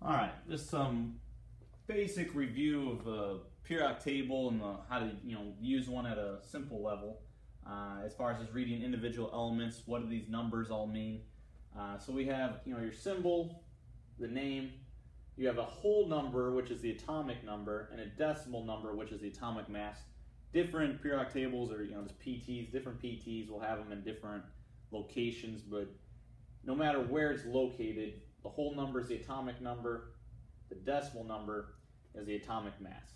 All right, just some basic review of the periodic table and how to use one at a simple level. As far as just reading individual elements, what do these numbers all mean? So we have your symbol, the name. You have a whole number, which is the atomic number, and a decimal number, which is the atomic mass. Different periodic tables, or just PTs, different PTs will have them in different locations, but no matter where it's located, the whole number is the atomic number, the decimal number is the atomic mass.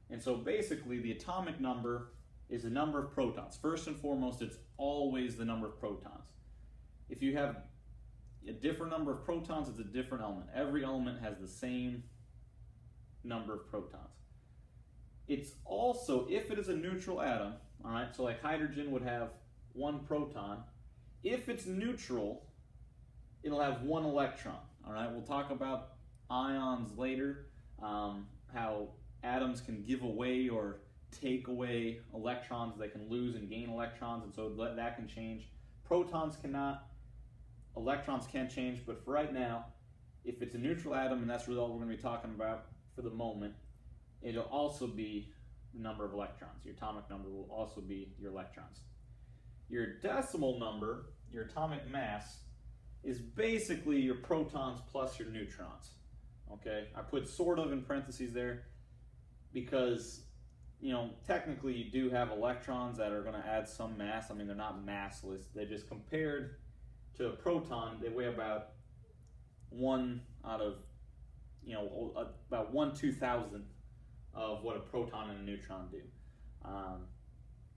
And so basically the atomic number is the number of protons. First and foremost, it's always the number of protons. If you have a different number of protons, it's a different element. Every element has the same number of protons. It's also, if it is a neutral atom, all right, so like hydrogen would have one proton. If it's neutral, it'll have one electron. All right, we'll talk about ions later, how atoms can give away or take away electrons. They can lose and gain electrons, and so that can change. Protons cannot, electrons can change, but for right now, if it's a neutral atom, and that's really all we're going to be talking about for the moment, it'll also be the number of electrons. Your atomic number will also be your electrons. Your decimal number, your atomic mass, is basically your protons plus your neutrons. Okay, I put sort of in parentheses there because technically you do have electrons that are going to add some mass. I mean, they're not massless. They just, compared to a proton, they weigh about about 1/2000 of what a proton and a neutron do.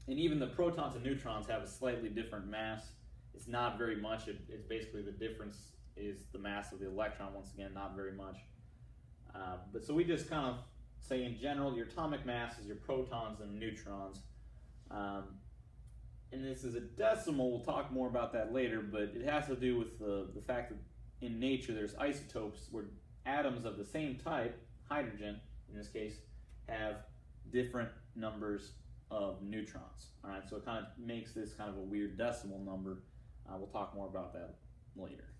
And even the protons and neutrons have a slightly different mass. It's not very much. It's basically the difference is the mass of the electron. Once again, not very much. But so we just kind of say in general, your atomic mass is your protons and neutrons. And this is a decimal. We'll talk more about that later, but it has to do with the fact that in nature there's isotopes where atoms of the same type, hydrogen in this case, have different numbers of neutrons. All right, so it kind of makes this kind of a weird decimal number. We'll talk more about that later.